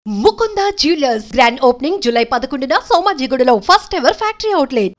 Mukunda jewellers grand opening July 11న సోమాజిగూడలో first ever factory outlet.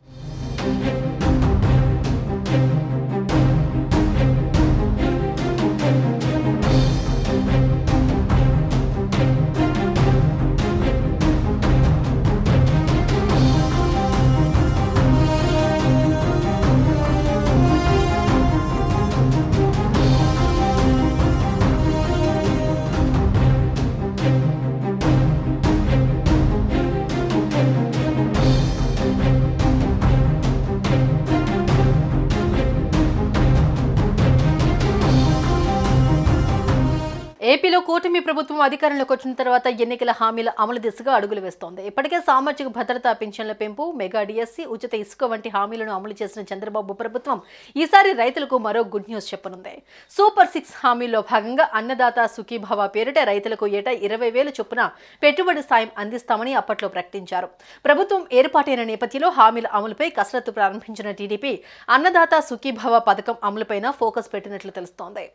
ఏపీలో కూటమి ప్రభుత్వం అధికారంలోకి వచ్చిన తర్వాత ఎన్నికల హామీల అమలు దిశగా అడుగులు వేస్తోంది. ఇప్పటికే సామాజిక భద్రతా పింఛన్ల పెంపు, మెగా డిఎస్సి, ఉచిత ఇసుక వంటి హామీలను అమలు చేసిన చంద్రబాబు ప్రభుత్వం ఈసారి రైతులకు మరో గుడ్ న్యూస్ చెప్పనుంది. సూపర్ 6 హామీల్లో భాగంగా అన్నదాత సుఖీభవ పేరిట రైతులకు ఏటా 20,000 చొప్పున పెట్టుబడి సాయం అందిస్తామని అప్పట్లో ప్రకటించారు. ప్రభుత్వం ఏర్పాటైన నేపథ్యంలో హామీల అమలుపై కసరత్తు ప్రారంభించిన టీడీపీ అన్నదాత సుఖీభవ పథకం అమలుపైన ఫోకస్ పెట్టినట్లు తెలుస్తోంది.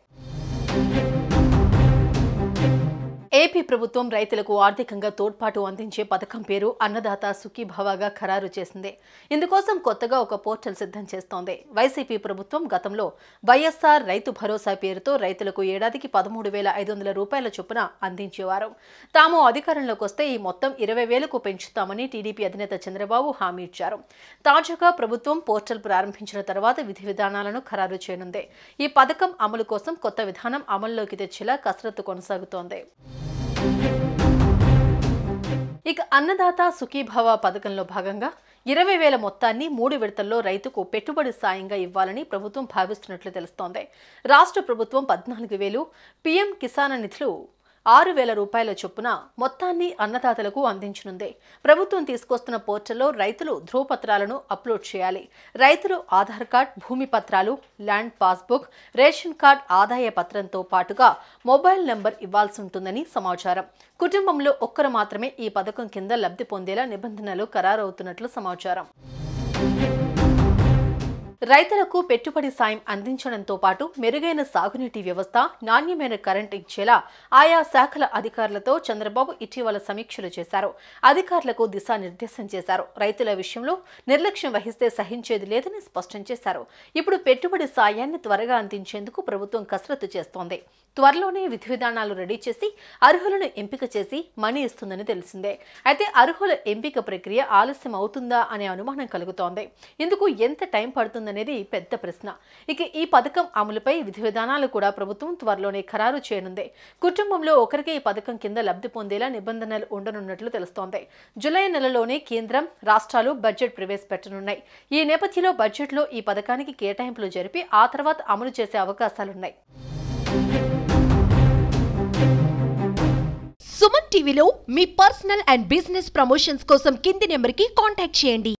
ఏపీ ప్రభుత్వం రైతులకు ఆర్థికంగా తోడ్పాటు అందించే పథకం పేరు అన్నదాత సుఖీభవగా ఖరారు చేసింది. ఇందుకోసం కొత్తగా ఒక పోర్టల్ సిద్ధం చేస్తోంది. వైసీపీ ప్రభుత్వం గతంలో వైఎస్ఆర్ రైతు భరోసా పేరుతో రైతులకు ఏడాదికి 13,500 రూపాయల చొప్పున అందించేవారు. తాము అధికారంలోకి వస్తే ఈ మొత్తం 20,000కు పెంచుతామని టీడీపీ అధినేత చంద్రబాబు హామీ ఇచ్చారు. తాజాగా ప్రభుత్వం పోర్టల్ ప్రారంభించిన తర్వాత విధి విధానాలను ఖరారు చేయనుంది. ఈ పథకం అమలు కోసం కొత్త విధానం అమల్లోకి తెచ్చేలా కసరత్తు కొనసాగుతోంది. ఇక అన్నదాత సుఖీభవ పథకంలో భాగంగా 20,000 మొత్తాన్ని 3 విడతల్లో రైతుకు పెట్టుబడి సాయంగా ఇవ్వాలని ప్రభుత్వం భావిస్తున్నట్లు తెలుస్తోంది. రాష్ట్ర ప్రభుత్వం 14,000, పీఎం కిసాన్ నిధులు 6,000 రూపాయల చొప్పున మొత్తాన్ని అన్నదాతలకు అందించనుంది. ప్రభుత్వం తీసుకొస్తున్న పోర్టల్లో రైతులు ధ్రువపత్రాలను అప్లోడ్ చేయాలి. రైతులు ఆధార్ కార్డ్, భూమి పత్రాలు, ల్యాండ్ పాస్బుక్, రేషన్ కార్డ్, ఆదాయ పత్రంతో పాటుగా మొబైల్ నంబర్ ఇవ్వాల్సి ఉంటుందని సమాచారం. కుటుంబంలో ఒక్కరు మాత్రమే ఈ పథకం కింద లబ్ధి పొందేలా నిబంధనలు ఖరారవుతున్నట్లు సమాచారం. రైతులకు పెట్టుబడి సాయం అందించడంతో పాటు మెరుగైన సాగునీటి వ్యవస్థ, నాణ్యమైన కరెంట్ ఇచ్చేలా ఆయా శాఖల అధికారులతో చంద్రబాబు ఇటీవల సమీక్షలు చేశారు. అధికారులకు దిశానిర్దేశం చేశారు. రైతుల విషయంలో నిర్లక్ష్యం వహిస్తే సహించేది లేదని స్పష్టం చేశారు. ఇప్పుడు పెట్టుబడి సాయాన్ని త్వరగా అందించేందుకు ప్రభుత్వం కసరత్తు చేస్తోంది. త్వరలోనే విధి విధానాలు రెడీ చేసి అర్హులను ఎంపిక చేసి మనీ ఇస్తుందని తెలిసిందే. అయితే అర్హుల ఎంపిక ప్రక్రియ ఆలస్యం అవుతుందా అనే అనుమానం కలుగుతోంది. ఇందుకు ఎంత టైం పడుతుందనేది పెద్ద ప్రశ్న. ఇక ఈ పథకం అమలుపై విధి విధానాలు కూడా ప్రభుత్వం త్వరలోనే ఖరారు చేయనుంది. కుటుంబంలో ఒకరికి ఈ పథకం కింద లబ్ధి పొందేలా నిబంధనలు ఉండనున్నట్లు తెలుస్తోంది. జూలై నెలలోనే కేంద్రం, రాష్ట్రాలు బడ్జెట్ ప్రవేశపెట్టనున్నాయి. ఈ నేపథ్యంలో బడ్జెట్లో ఈ పథకానికి కేటాయింపులు జరిపి ఆ తర్వాత అమలు చేసే అవకాశాలున్నాయి. సుమన్ టీవీలో మీ పర్సనల్ అండ్ బిజినెస్ ప్రమోషన్స్ కోసం కింది నెంబర్కి కాంటాక్ట్ చేయండి.